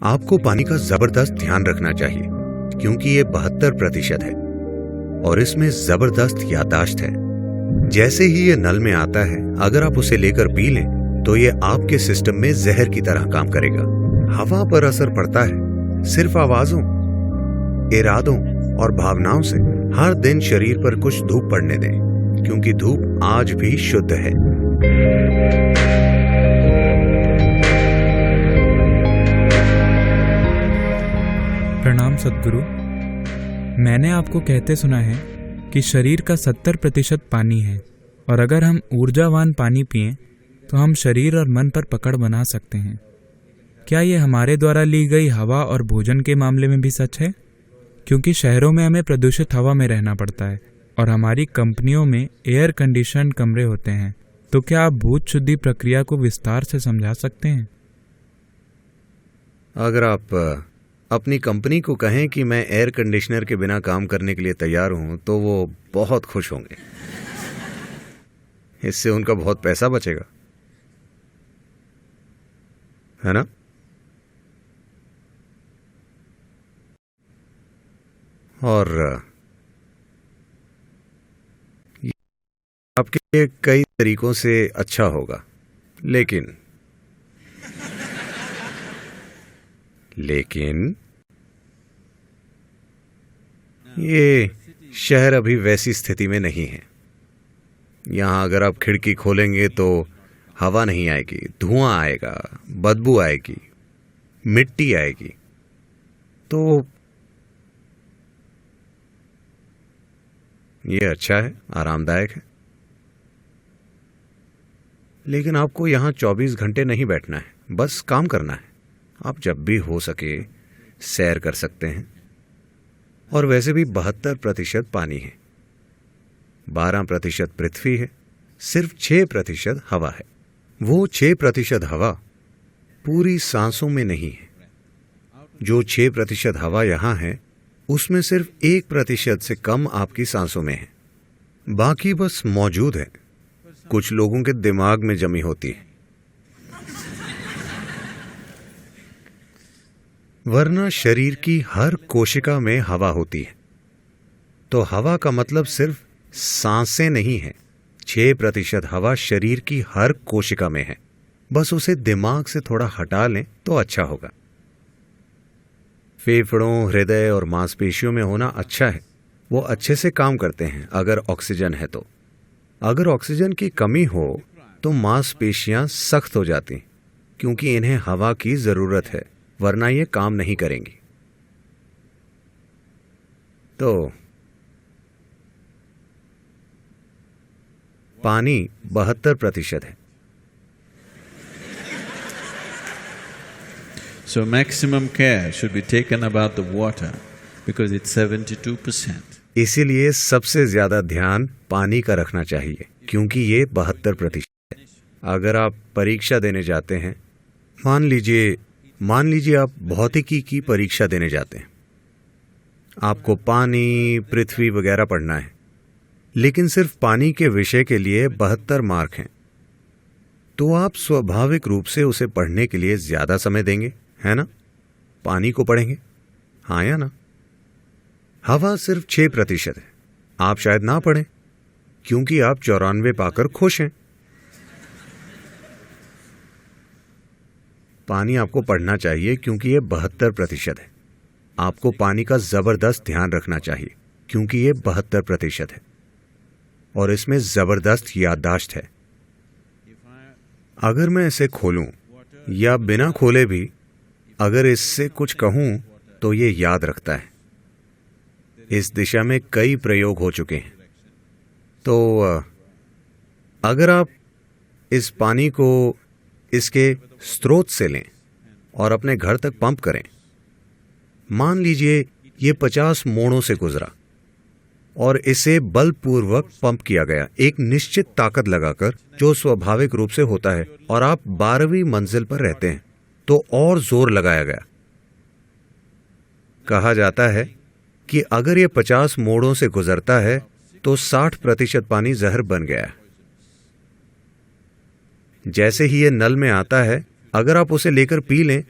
आपको पानी का जबरदस्त ध्यान रखना चाहिए क्योंकि ये 72% है और इसमें जबरदस्त याददाश्त है। जैसे ही ये नल में आता है, अगर आप उसे लेकर पी लें तो ये आपके सिस्टम में जहर की तरह काम करेगा। हवा पर असर पड़ता है सिर्फ आवाजों, इरादों और भावनाओं से। हर दिन शरीर पर कुछ धूप पड़ने दें क्योंकि धूप आज भी शुद्ध है। प्रणाम सद्गुरु। मैंने आपको कहते सुना है कि शरीर का 70% पानी है और अगर हम ऊर्जावान पानी पिएं तो हम शरीर और मन पर पकड़ बना सकते हैं। क्या ये हमारे द्वारा ली गई हवा और भोजन के मामले में भी सच है? क्योंकि शहरों में हमें प्रदूषित हवा में रहना पड़ता है और हमारी कंपनियों में एयर कंडीशन कमरे होते हैं। तो क्या आप भूत शुद्धि प्रक्रिया को विस्तार से समझा सकते हैं? अगर आप अपनी कंपनी को कहें कि मैं एयर कंडीशनर के बिना काम करने के लिए तैयार हूं तो वो बहुत खुश होंगे। इससे उनका बहुत पैसा बचेगा, है ना? और ये आपके कई तरीकों से अच्छा होगा, लेकिन ये शहर अभी वैसी स्थिति में नहीं है। यहां अगर आप खिड़की खोलेंगे तो हवा नहीं आएगी, धुआं आएगा, बदबू आएगी, मिट्टी आएगी। तो ये अच्छा है, आरामदायक है, लेकिन आपको यहां 24 घंटे नहीं बैठना है, बस काम करना है। आप जब भी हो सके सैर कर सकते हैं। और वैसे भी 72% पानी है, 12% पृथ्वी है, सिर्फ 6% हवा है। वो 6% हवा पूरी सांसों में नहीं है। जो 6% हवा यहां है उसमें सिर्फ 1% से कम आपकी सांसों में है। बाकी बस मौजूद है, कुछ लोगों के दिमाग में जमी होती है। वरना शरीर की हर कोशिका में हवा होती है। तो हवा का मतलब सिर्फ सांसें नहीं है। 6% हवा शरीर की हर कोशिका में है। बस उसे दिमाग से थोड़ा हटा लें तो अच्छा होगा। फेफड़ों, हृदय और मांसपेशियों में होना अच्छा है, वो अच्छे से काम करते हैं अगर ऑक्सीजन है तो। अगर ऑक्सीजन की कमी हो तो मांसपेशियां सख्त हो जाती क्योंकि इन्हें हवा की जरूरत है, वरना ये काम नहीं करेंगी। तो पानी 72% है। So maximum care should be taken about the water because it's 72%. इसीलिए सबसे ज्यादा ध्यान पानी का रखना चाहिए क्योंकि ये 72% है। अगर आप परीक्षा देने जाते हैं, मान लीजिए आप भौतिकी की परीक्षा देने जाते हैं। आपको पानी, पृथ्वी वगैरह पढ़ना है, लेकिन सिर्फ पानी के विषय के लिए 72 मार्क हैं। तो आप स्वाभाविक रूप से उसे पढ़ने के लिए ज्यादा समय देंगे, है ना? पानी को पढ़ेंगे, हाँ या ना? हवा सिर्फ 6% है। आप शायद ना पढ़ें क्योंकि आप 94 पाकर खुश हैं। पानी आपको पढ़ना चाहिए क्योंकि ये 72% है। आपको पानी का जबरदस्त ध्यान रखना चाहिए क्योंकि ये 72% है और इसमें जबरदस्त याददाश्त है। अगर मैं इसे खोलूं या बिना खोले भी अगर इससे कुछ कहूं तो ये याद रखता है। इस दिशा में कई प्रयोग हो चुके हैं। तो अगर आप इस पानी को इसके स्रोत से लें और अपने घर तक पंप करें, मान लीजिए ये 50 मोड़ों से गुजरा और इसे बलपूर्वक पंप किया गया एक निश्चित ताकत लगाकर, जो स्वाभाविक रूप से होता है, और आप 12वीं मंजिल पर रहते हैं तो और जोर लगाया गया। कहा जाता है कि अगर ये 50 मोड़ों से गुजरता है तो 60% पानी जहर बन गया। जैसे ही ये नल में आता है, अगर आप उसे लेकर पी लें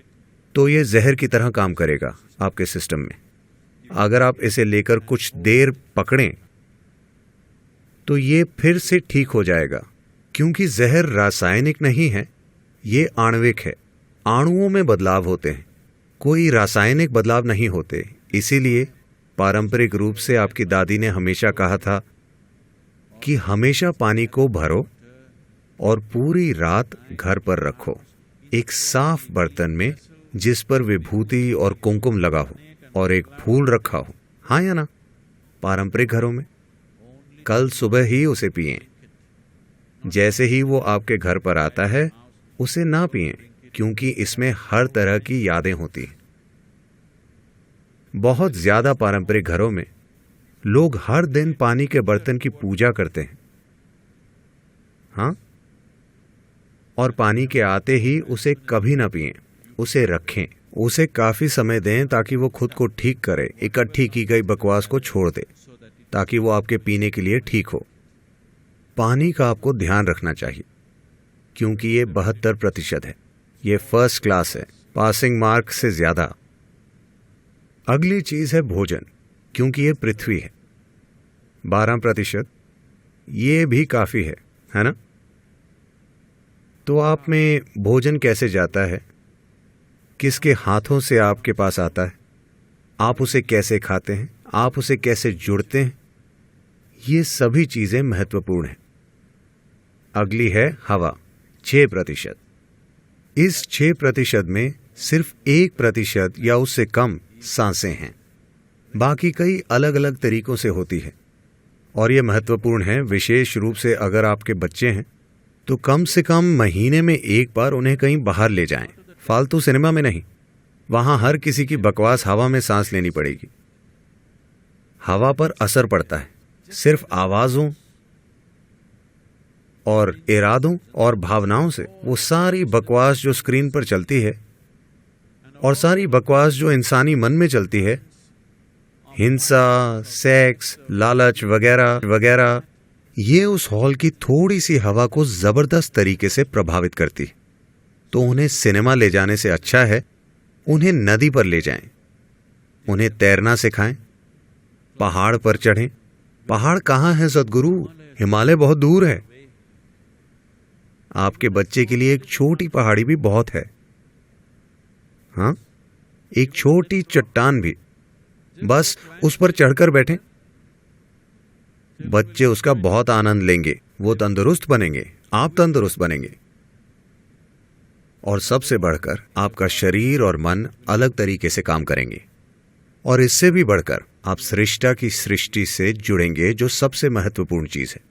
तो ये जहर की तरह काम करेगा आपके सिस्टम में। अगर आप इसे लेकर कुछ देर पकड़ें तो ये फिर से ठीक हो जाएगा, क्योंकि जहर रासायनिक नहीं है, ये आणविक है। अणुओं में बदलाव होते हैं, कोई रासायनिक बदलाव नहीं होते। इसीलिए पारंपरिक रूप से आपकी दादी ने हमेशा कहा था कि हमेशा पानी को भरो और पूरी रात घर पर रखो, एक साफ बर्तन में जिस पर विभूति और कुमकुम लगा हो और एक फूल रखा हो। हाँ या ना? पारंपरिक घरों में कल सुबह ही उसे पिएं। जैसे ही वो आपके घर पर आता है उसे ना पिएं, क्योंकि इसमें हर तरह की यादें होती हैं। बहुत ज्यादा पारंपरिक घरों में लोग हर दिन पानी के बर्तन की पूजा करते हैं। हाँ, और पानी के आते ही उसे कभी ना पिएं, उसे रखें, उसे काफी समय दें ताकि वो खुद को ठीक करे, इकट्ठी की गई बकवास को छोड़ दे, ताकि वो आपके पीने के लिए ठीक हो। पानी का आपको ध्यान रखना चाहिए, क्योंकि ये 72% है। ये फर्स्ट क्लास है, पासिंग मार्क से ज्यादा। अगली चीज है भोजन, क्योंकि ये पृथ्वी है। 12%, ये भी काफी है ना? तो आप में भोजन कैसे जाता है, किसके हाथों से आपके पास आता है, आप उसे कैसे खाते हैं, आप उसे कैसे जुड़ते हैं, ये सभी चीजें महत्वपूर्ण हैं। अगली है हवा, 6%। इस 6% में सिर्फ 1% या उससे कम सांसें हैं, बाकी कई अलग अलग तरीकों से होती है। और ये महत्वपूर्ण है, विशेष रूप से अगर आपके बच्चे हैं तो कम से कम महीने में एक बार उन्हें कहीं बाहर ले जाएं, फालतू सिनेमा में नहीं। वहां हर किसी की बकवास हवा में सांस लेनी पड़ेगी। हवा पर असर पड़ता है सिर्फ आवाजों और इरादों और भावनाओं से। वो सारी बकवास जो स्क्रीन पर चलती है और सारी बकवास जो इंसानी मन में चलती है, हिंसा, सेक्स, लालच वगैरह वगैरह, ये उस हॉल की थोड़ी सी हवा को जबरदस्त तरीके से प्रभावित करती। तो उन्हें सिनेमा ले जाने से अच्छा है उन्हें नदी पर ले जाएं, उन्हें तैरना सिखाएं, पहाड़ पर चढ़ें। पहाड़ कहाँ है सदगुरु? हिमालय बहुत दूर है। आपके बच्चे के लिए एक छोटी पहाड़ी भी बहुत है। हाँ, एक छोटी चट्टान भी, बस उस पर चढ़कर बैठें। बच्चे उसका बहुत आनंद लेंगे, वो तंदुरुस्त बनेंगे, आप तंदुरुस्त बनेंगे। और सबसे बढ़कर आपका शरीर और मन अलग तरीके से काम करेंगे। और इससे भी बढ़कर आप सृष्टा की सृष्टि से जुड़ेंगे, जो सबसे महत्वपूर्ण चीज है।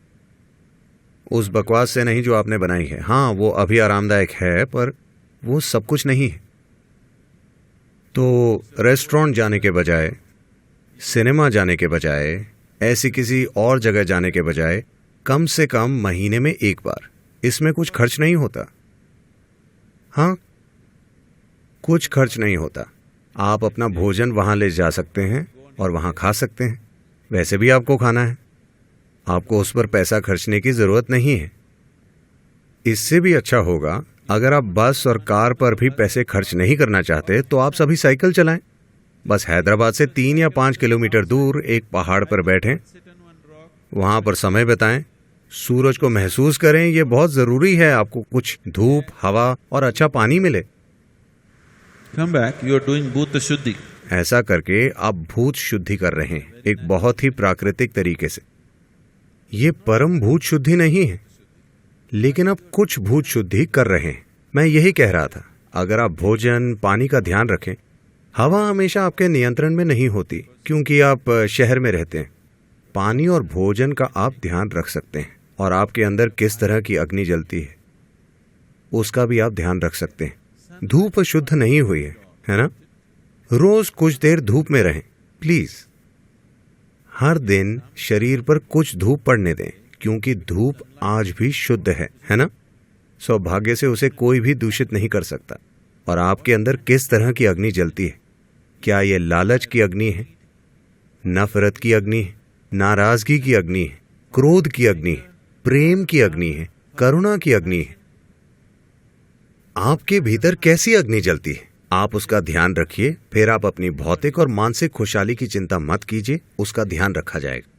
उस बकवास से नहीं जो आपने बनाई है। हाँ, वो अभी आरामदायक है, पर वो सब कुछ नहीं है। तो रेस्टोरेंट जाने के बजाय, सिनेमा जाने के बजाय, ऐसी किसी और जगह जाने के बजाय कम से कम महीने में एक बार, इसमें कुछ खर्च नहीं होता। हाँ, कुछ खर्च नहीं होता। आप अपना भोजन वहां ले जा सकते हैं और वहां खा सकते हैं। वैसे भी आपको खाना है, आपको उस पर पैसा खर्चने की जरूरत नहीं है। इससे भी अच्छा होगा अगर आप बस और कार पर भी पैसे खर्च नहीं करना चाहते तो आप सभी साइकिल चलाएं। बस हैदराबाद से 3 या 5 किलोमीटर दूर एक पहाड़ पर बैठें, वहां पर समय बिताएं, सूरज को महसूस करें। ये बहुत जरूरी है, आपको कुछ धूप, हवा और अच्छा पानी मिले। Come back, you are doing Bhuta Shuddhi. ऐसा करके आप भूत शुद्धि कर रहे हैं, एक बहुत ही प्राकृतिक तरीके से। ये परम भूत शुद्धि नहीं है, लेकिन आप कुछ भूत शुद्धि कर रहे हैं। मैं यही कह रहा था, अगर आप भोजन, पानी का ध्यान रखें। हवा हमेशा आपके नियंत्रण में नहीं होती, क्योंकि आप शहर में रहते हैं। पानी और भोजन का आप ध्यान रख सकते हैं, और आपके अंदर किस तरह की अग्नि जलती है उसका भी आप ध्यान रख सकते हैं। धूप शुद्ध नहीं हुई है ना? रोज कुछ देर धूप में रहें प्लीज। हर दिन शरीर पर कुछ धूप पड़ने दें, क्योंकि धूप आज भी शुद्ध है ना? सौभाग्य से उसे कोई भी दूषित नहीं कर सकता। और आपके अंदर किस तरह की अग्नि जलती है? क्या ये लालच की अग्नि है, नफरत की अग्नि है, नाराजगी की अग्नि है, क्रोध की अग्नि है, प्रेम की अग्नि है, करुणा की अग्नि है? आपके भीतर कैसी अग्नि जलती है? आप उसका ध्यान रखिए, फिर आप अपनी भौतिक और मानसिक खुशहाली की चिंता मत कीजिए, उसका ध्यान रखा जाएगा।